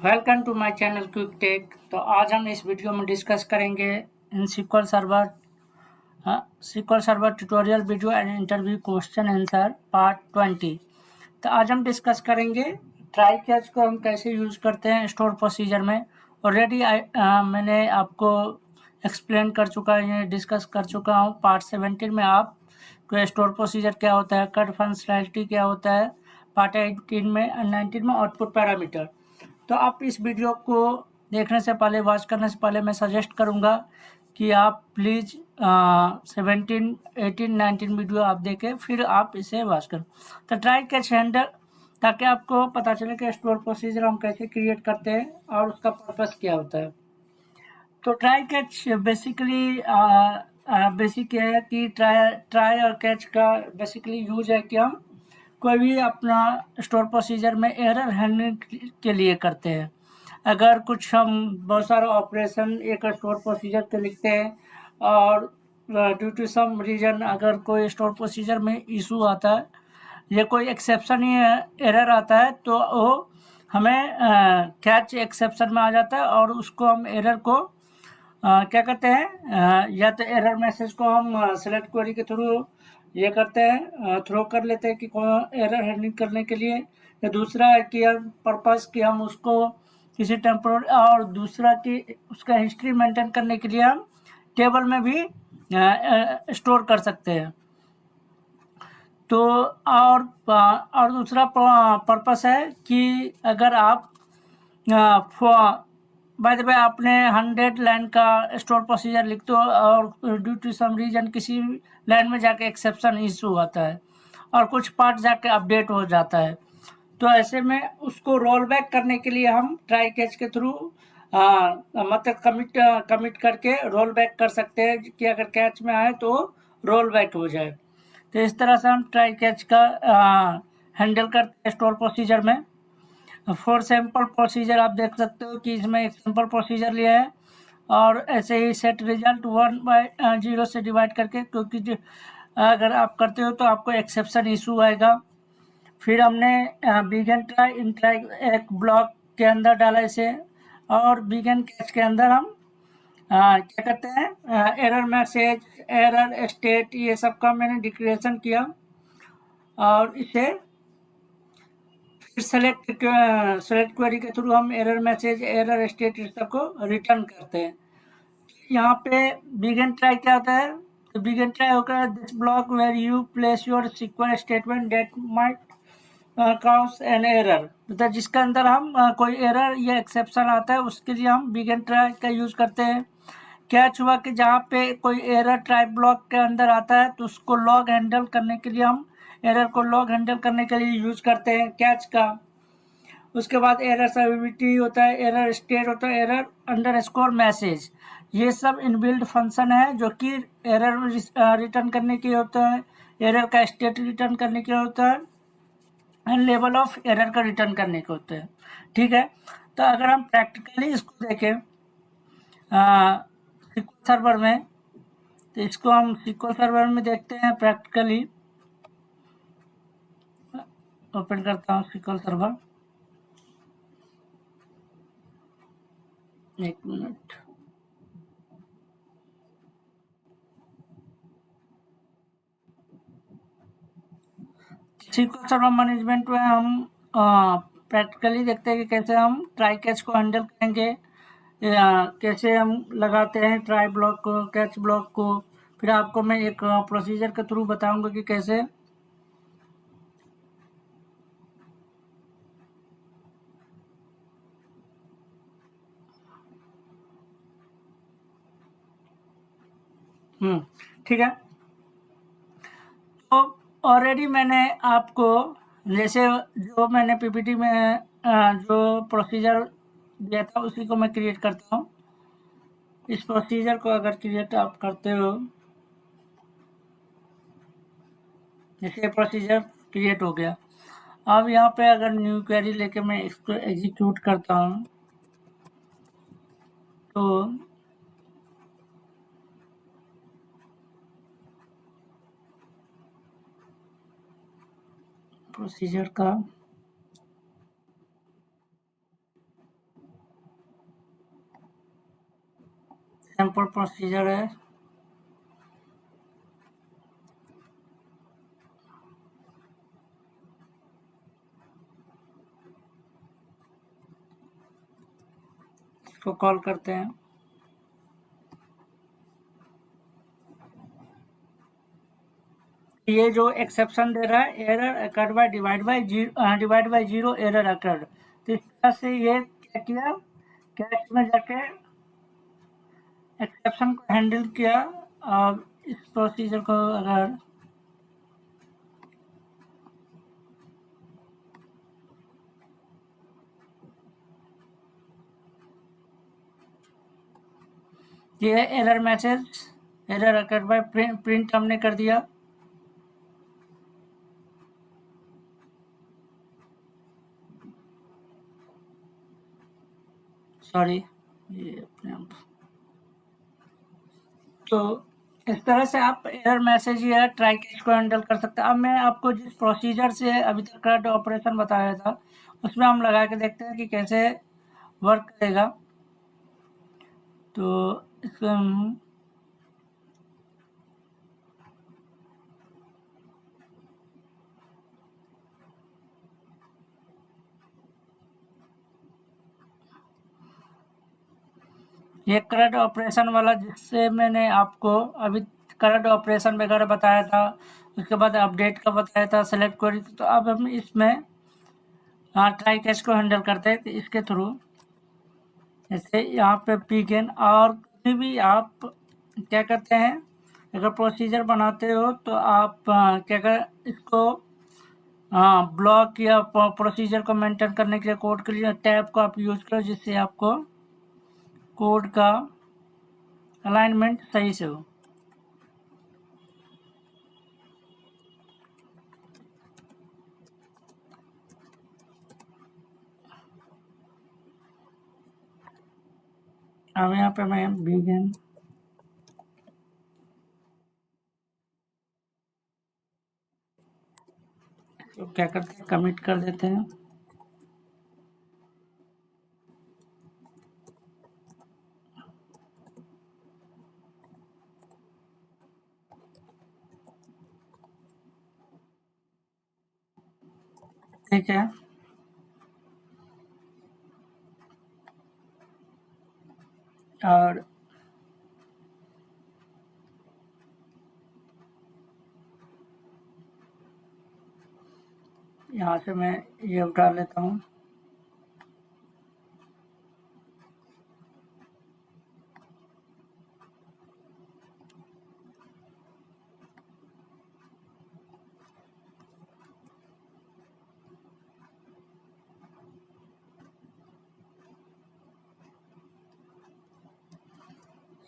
Welcome to my channel quick tech. तो आज हम इस वीडियो में डिस्कस करेंगे in SQL server tutorial video and interview question answer part 20। तो आज हम डिस्कस करेंगे ट्राई कैच को हम कैसे यूज़ करते हैं स्टोर प्रोसीजर में। ऑलरेडी मैंने आपको एक्सप्लेन कर चुका है, डिस्कस कर चुका हूँ पार्ट 17 में। आप को स्टोर प्रोसीजर क्या होता है, कट फंक्शनैलिटी क्या होता है, पार्ट 18 में 19 में आउटपुट पैरामीटर। तो आप इस वीडियो को देखने से पहले, वॉच करने से पहले मैं सजेस्ट करूंगा कि आप प्लीज़ 17, 18, 19 वीडियो आप देखें, फिर आप इसे वॉच करें। तो ट्राई कैच हैंडल, ताकि आपको पता चले कि स्टोर प्रोसीजर हम कैसे क्रिएट करते हैं और उसका पर्पस क्या होता है। तो ट्राई कैच बेसिकली बेसिक है कि ट्राई और कैच का बेसिकली यूज है कि हम कोई भी अपना स्टोर प्रोसीजर में एरर हैंडलिंग के लिए करते हैं। अगर कुछ हम बहुत सारा ऑपरेशन एक स्टोर प्रोसीजर के लिखते हैं और ड्यू टू सम रीजन अगर कोई स्टोर प्रोसीजर में इशू आता है या कोई एक्सेप्शन या एरर आता है, तो वो हमें कैच एक्सेप्शन में आ जाता है और उसको हम एरर को क्या करते हैं, या तो एरर मैसेज को हम सेलेक्ट क्वेरी के थ्रू ये करते हैं, थ्रो कर लेते हैं कि एरर हैंडलिंग करने के लिए। या दूसरा है कि हम पर्पस कि हम उसको किसी टेम्पोररी, और दूसरा कि उसका हिस्ट्री मेंटेन करने के लिए हम टेबल में भी स्टोर कर सकते हैं। तो और दूसरा पर्पस है कि अगर आप बाय द वे आपने 100 लाइन का स्टोर प्रोसीजर लिखते हो और ड्यू टू सम रीजन किसी लाइन में जाके एक्सेप्शन इशू आता है और कुछ पार्ट जाके अपडेट हो जाता है, तो ऐसे में उसको रोल बैक करने के लिए हम ट्राई कैच के थ्रू मतलब कमिट करके रोल बैक कर सकते हैं कि अगर कैच में आए तो रोल बैक हो जाए। तो इस तरह से हम ट्राई कैच का हैंडल करते हैं स्टोर प्रोसीजर में। फॉर सैम्पल प्रोसीजर आप देख सकते हो कि इसमें एक सिंपल प्रोसीजर लिया है और ऐसे ही सेट रिजल्ट 1/0 से डिवाइड करके, क्योंकि अगर आप करते हो तो आपको एक्सेप्शन इशू आएगा। फिर हमने बिगन ट्राई इन ट्राई एक ब्लॉक के अंदर डाला इसे, और बिगन कैच के अंदर हम क्या करते हैं, एरर मैसेज, एरर स्टेट, ये सब का मैंने डिक्लेरेशन किया और इसे फिर सेलेक्ट क्वेरी के थ्रू हम एरर मैसेज, एरर स्टेट इस सब को रिटर्न करते हैं। यहाँ पे बिगिन ट्राई क्या होता है, तो बिगिन ट्राई होकर this block where you place your sequence statement that might counts an error, मतलब जिसके अंदर हम कोई एरर या एक्सेप्शन आता है उसके लिए हम बिगिन ट्राई का यूज करते हैं। कैच हुआ कि जहाँ पे कोई एरर ट्राई ब्लॉक के अंदर आता है तो उसको लॉग हैंडल करने के लिए हम एरर को लॉग हैंडल करने के लिए यूज करते हैं कैच का। उसके बाद एरर सर्विलिटी होता है, एरर स्टेट होता है, एरर अंडरस्कोर मैसेज, ये सब इनबिल्ट फंक्शन है जो कि एरर रिटर्न करने के होता है, एरर का स्टेट रिटर्न करने के होता है एंड लेवल ऑफ एरर का रिटर्न करने के होते हैं। ठीक है, तो अगर हम प्रैक्टिकली इसको देखें SQL सर्वर में, तो इसको हम SQL सर्वर में देखते हैं प्रैक्टिकली। ओपन करता हूँ SQL सर्वर, एक मिनट। SQL सर्वर मैनेजमेंट में हम प्रैक्टिकली देखते हैं कि कैसे हम ट्राई कैच को हैंडल करेंगे, कैसे हम लगाते हैं ट्राई ब्लॉक को, कैच ब्लॉक को। फिर आपको मैं एक प्रोसीजर के थ्रू बताऊंगा कि कैसे ठीक है। तो ऑलरेडी मैंने आपको, जैसे जो मैंने पीपीटी में जो प्रोसीजर दिया था उसी को मैं क्रिएट करता हूँ। इस प्रोसीजर को अगर क्रिएट आप करते हो, जैसे प्रोसीजर क्रिएट हो गया, अब यहाँ पे अगर न्यू क्वेरी लेके मैं इसको एग्जीक्यूट करता हूँ तो प्रोसीजर का सैंपल प्रोसीजर है। इसको कॉल करते हैं। ये जो एक्सेप्शन दे रहा है, error occurred by divide by zero error occurred, तो इस तरह से ये क्या किया, कैच में जाके एक्सेप्शन को हैंडल किया। और इस प्रोसीजर को अगर ये error message, error occurred by print हमने कर दिया। सॉरी, ये अपने आप। तो इस तरह से आप एरर मैसेज या ट्राई कैच को हैंडल कर सकते हैं। अब मैं आपको जिस प्रोसीजर से अभी तक का ऑपरेशन बताया था, उसमें हम लगा के देखते हैं कि कैसे वर्क करेगा। तो इसको हम ये करंट ऑपरेशन वाला, जिससे मैंने आपको अभी करंट ऑपरेशन वगैरह बताया था, उसके बाद अपडेट का बताया था, सेलेक्ट क्वेरी। तो अब हम इसमें ट्राई कैच को हैंडल करते हैं। तो इसके थ्रू जैसे यहाँ पे बिगिन, और कभी भी आप क्या करते हैं, अगर प्रोसीजर बनाते हो तो आप क्या कर, इसको ब्लॉक या प्रोसीजर को मेंटेन करने के लिए कोड के लिए टैब को आप यूज करो, जिससे आपको कोड का अलाइनमेंट सही से हो। अब यहाँ पे मैं बिगिन तो क्या करते हैं, कमिट कर देते हैं। ठीक है, और यहाँ से मैं ये उठा लेता हूँ।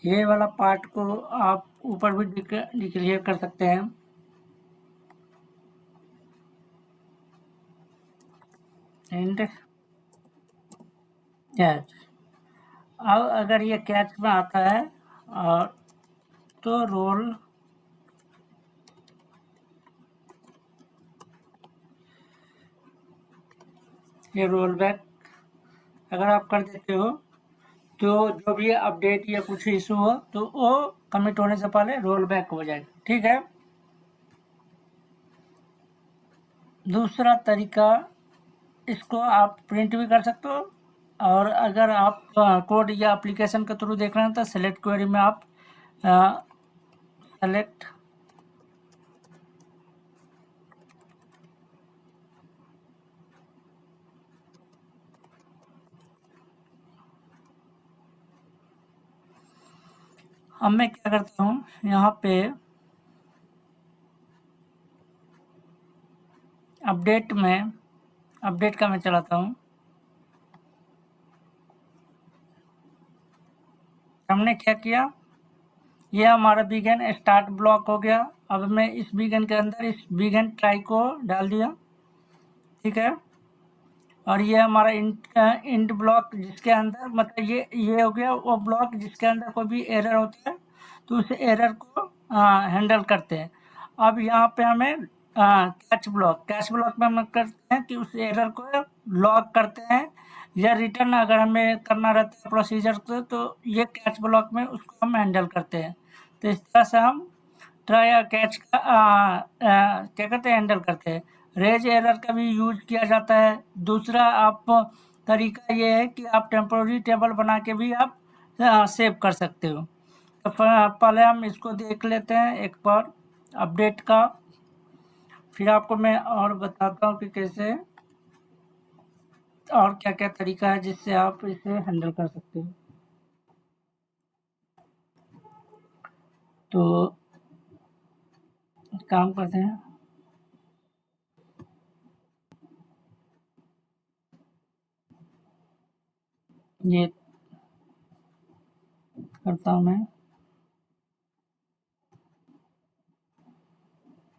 ये वाला पार्ट को आप ऊपर भी डिक्लेयर कर सकते हैं। एंड कैच, अब अगर ये कैच में आता है और तो रोल ये रोल बैक अगर आप कर देते हो, तो जो भी अपडेट या कुछ इशू हो तो वो कमिट होने से पहले रोल बैक हो जाएगा। ठीक है, दूसरा तरीका, इसको आप प्रिंट भी कर सकते हो, और अगर आप कोड या एप्लीकेशन के थ्रू देख रहे हैं तो सेलेक्ट क्वेरी में आप सेलेक्ट अब मैं क्या करता हूँ, यहाँ पे अपडेट में अपडेट का मैं चलाता हूँ। हमने क्या किया, ये हमारा बिगिन स्टार्ट ब्लॉक हो गया। अब मैं इस बिगिन के अंदर इस बिगिन ट्राई को डाल दिया। ठीक है, और ये हमारा इंट ब्लॉक, जिसके अंदर मतलब ये हो गया वो ब्लॉक जिसके अंदर कोई भी एरर होता है तो उस एरर को हैंडल करते हैं। अब यहाँ पे हमें कैच ब्लॉक में हम करते हैं कि उस एरर को लॉग करते हैं या रिटर्न अगर हमें करना रहता है प्रोसीजर तो ये कैच ब्लॉक में उसको हम हैंडल करते हैं। तो इस तरह से हम ट्राई या कैच का क्या कहते हैं हैंडल करते हैं। रेज एरर का भी यूज किया जाता है। दूसरा आप तरीका ये है कि आप टेम्पोररी टेबल बना के भी आप सेव कर सकते हो। तो पहले हम इसको देख लेते हैं एक बार अपडेट का, फिर आपको मैं और बताता हूँ कि कैसे और क्या-क्या तरीका है जिससे आप इसे हैंडल कर सकते हो। तो एक काम करते हैं, ये करता हूँ मैं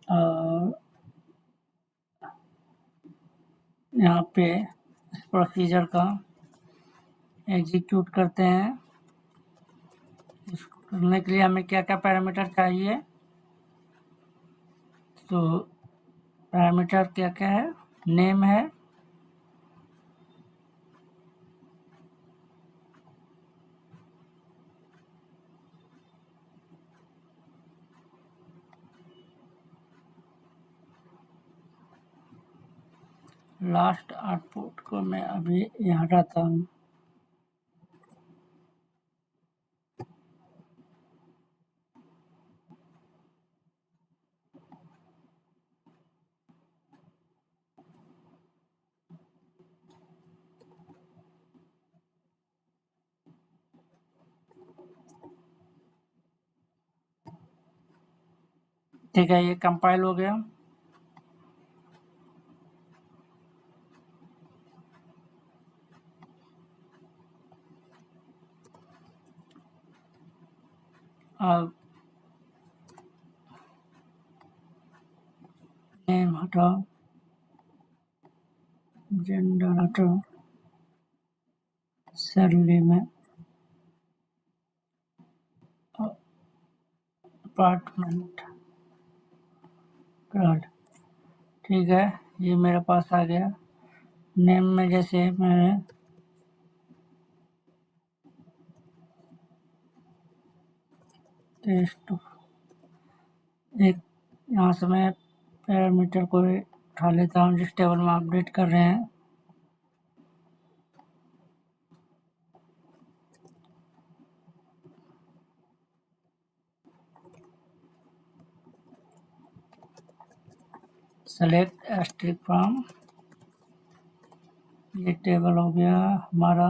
और यहाँ पे इस प्रोसीजर का एग्जीक्यूट करते हैं। इसको करने के लिए हमें क्या-क्या पैरामीटर चाहिए, तो पैरामीटर क्या-क्या है, नेम है, लास्ट आउटपुट को मैं अभी यहाँ रहता हूँ। ठीक है, ये कंपाइल हो गया। अब नेम हटाओ, जेंडर हटाओ, सैलरी में अपार्टमेंट कार्ड, ठीक है, ये मेरे पास आ गया। नेम में जैसे मैं टेस्ट एक यहाँ से मैं पैरामीटर को उठा लेता हूँ जिस टेबल में अपडेट कर रहे हैं। सेलेक्ट एस्ट्रिक फ्रॉम, ये टेबल हो गया हमारा।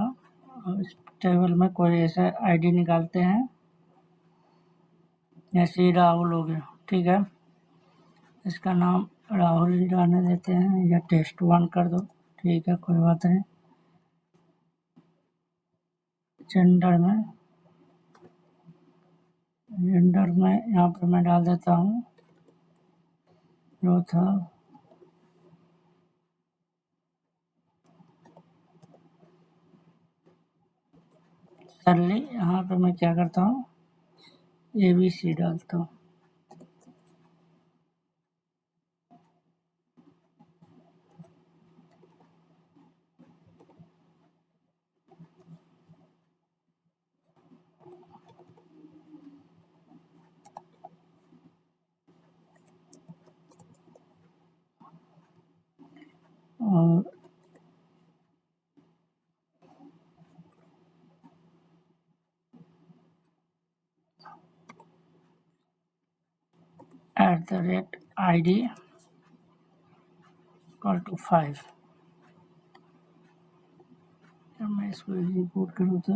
अब इस टेबल में कोई ऐसा आईडी निकालते हैं, जैसे राहुल हो गया, ठीक है, इसका नाम राहुल ही रहने देते हैं या टेस्ट 1 कर दो, ठीक है, कोई बात नहीं। जेंडर में यहाँ पर मैं डाल देता हूँ जो था सरली। यहाँ पे मैं क्या करता हूँ, ABC डालता हूँ। और @ID = 5। जब मैं इसको एग्जीक्यूट करूँ तो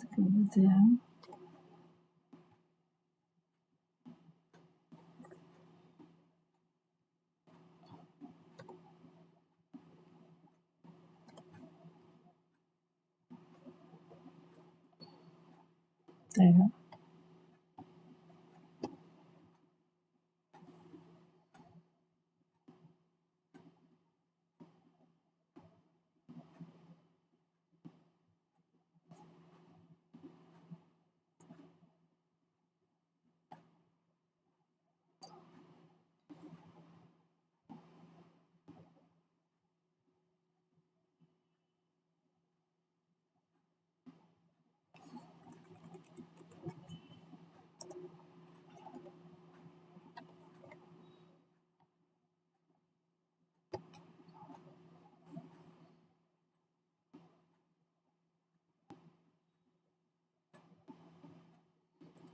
कर देते हैं। ठीक है,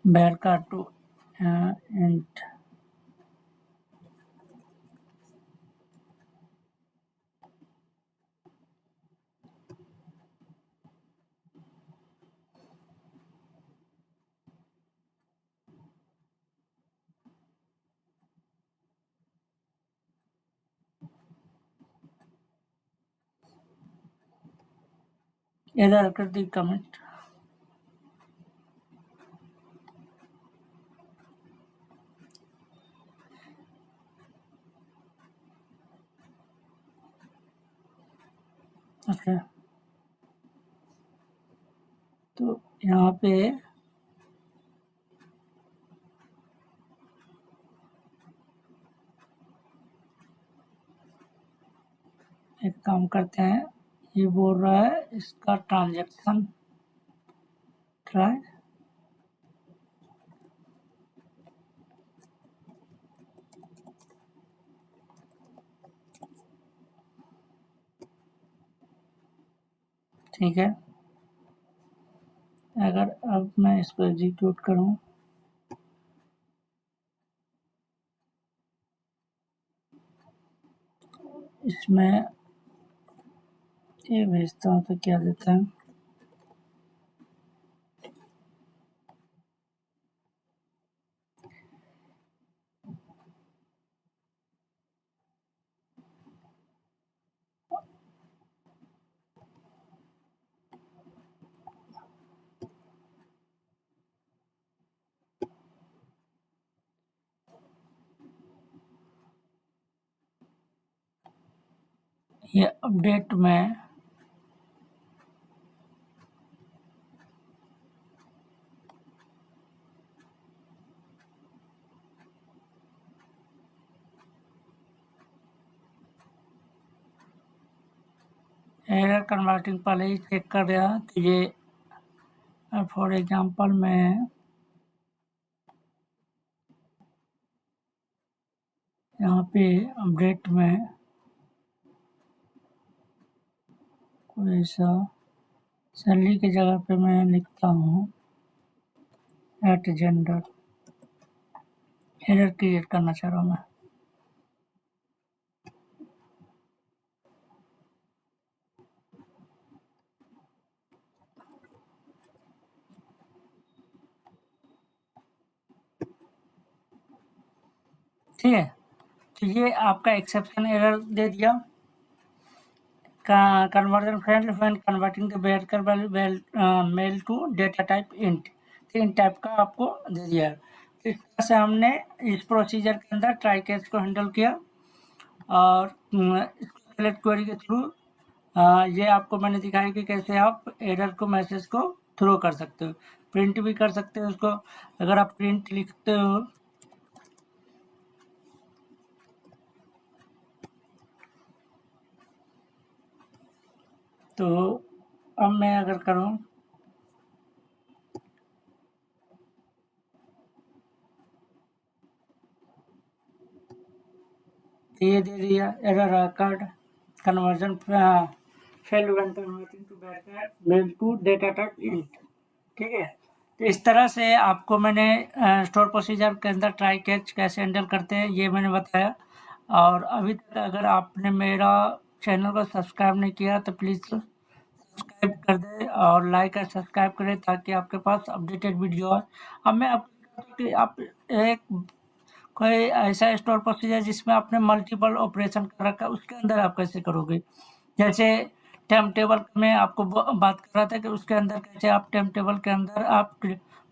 varchar to int. इधर कर दी कमेंट। अच्छा, तो यहाँ पे एक काम करते हैं, ये बोल रहा है इसका ट्रांजैक्शन ट्राई, ठीक है। अगर अब मैं इसको एग्जीक्यूट करूं, इसमें ये भेजता हूं तो क्या देता है, ये अपडेट में एरर कन्वर्टिंग पहले ही चेक कर रहा, तो ये फॉर एग्जांपल मैं यहाँ पे अपडेट में कोई ऐसा सैलरी की जगह पे मैं लिखता हूँ @जेंडर, एरर क्रिएट करना चाह रहा हूँ मैं। ठीक है, तो ये आपका एक्सेप्शन एरर दे दिया, conversion failed when converting the varchar value mail to data type int, तो int टाइप का आपको दे दिया है। तो इस तरह से हमने इस प्रोसीजर के अंदर ट्राई कैच को हैंडल किया, और इसको सेलेक्ट क्वेरी के थ्रू ये आपको मैंने दिखाया कि कैसे आप एरर को मैसेज को थ्रो कर सकते हो, प्रिंट भी कर सकते हो उसको। अगर आप प्रिंट लिखते हो तो अब मैं अगर करूं, ये दे दिया error card conversion fail when converting to varchar mail to data type int, ठीक है। तो इस तरह से आपको मैंने स्टोर प्रोसीजर के अंदर ट्राई कैच कैसे हैंडल करते हैं ये मैंने बताया। और अभी तक अगर आपने मेरा चैनल को सब्सक्राइब नहीं किया तो प्लीज़ सब्सक्राइब कर दें और लाइक और सब्सक्राइब करें ताकि आपके पास अपडेटेड वीडियो आए। अब मैं आपको आप एक कोई ऐसा स्टोर प्रोसीजर जिसमें आपने मल्टीपल ऑपरेशन कर रखा है उसके अंदर आप कैसे करोगे, जैसे टाइम टेबल में आपको बात कर रहा था कि उसके अंदर कैसे आप टाइम टेबल के अंदर आप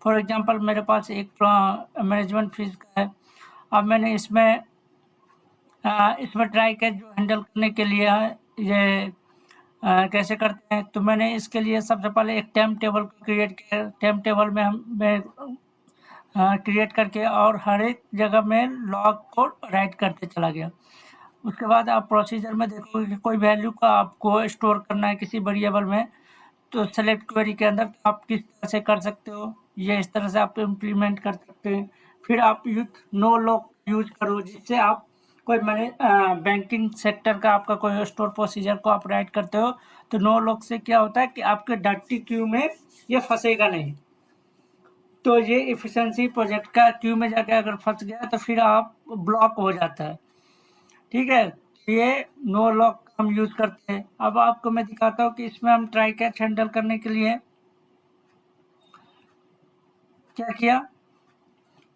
फॉर एग्जांपल मेरे पास एक मैनेजमेंट फीस का है। अब मैंने इसमें ट्राई कैच जो हैंडल करने के लिए है ये कैसे करते हैं, तो मैंने इसके लिए सबसे पहले एक टाइम टेबल को क्रिएट किया। टाइम टेबल में मैं क्रिएट करके और हर एक जगह में लॉग को राइट करते चला गया। उसके बाद आप प्रोसीजर में देखोगे कि कोई वैल्यू को आपको स्टोर करना है किसी वेरिएबल में, तो सेलेक्ट क्वेरी के अंदर आप किस तरह से कर सकते हो, ये इस तरह से आप इम्प्लीमेंट कर सकते हैं। फिर आप नो लॉक यूज करो, जिससे आप कोई मैंने बैंकिंग सेक्टर का आपका कोई स्टोर प्रोसीजर को आप राइट करते हो तो नो लॉक से क्या होता है कि आपके डाटी क्यू में ये फंसेगा नहीं। तो ये एफिशिएंसी प्रोजेक्ट का क्यू में जाके अगर फंस गया तो फिर आप ब्लॉक हो जाता है। ठीक है, ये नो लॉक हम यूज करते हैं। अब आपको मैं दिखाता हूँ कि इसमें हम ट्राई कैच हैंडल करने के लिए क्या किया।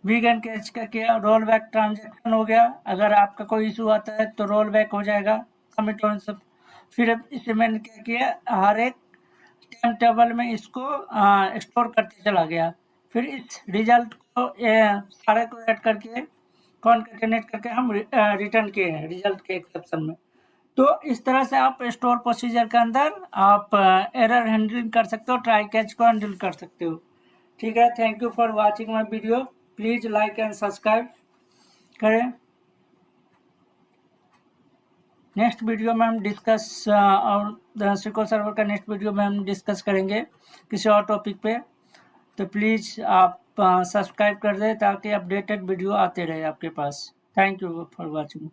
वीगन कैच का किया, रोल बैक ट्रांजेक्शन हो गया। अगर आपका कोई इशू आता है तो रोल बैक हो जाएगा कमिट ऑन सब। फिर इसे मैंने क्या किया, हर एक टाइम टेबल में इसको स्टोर करते चला गया। फिर इस रिजल्ट को सारे को ऐड करके कॉन्केटेनेट करके हम रिटर्न किए हैं रिजल्ट के एक्सेप्शन में। तो इस तरह से आप स्टोर प्रोसीजर के अंदर आप एरर हैंडलिंग कर सकते हो, ट्राई कैच को हैंडल कर सकते हो। ठीक है, thank you for watching my video. Please like and subscribe करें। नेक्स्ट वीडियो में हम डिस्कस और सिक्वल सर्वर का नेक्स्ट वीडियो में हम डिस्कस करेंगे किसी और टॉपिक पे। तो प्लीज़ आप सब्सक्राइब कर दें ताकि अपडेटेड वीडियो आते रहे आपके पास। Thank you for watching.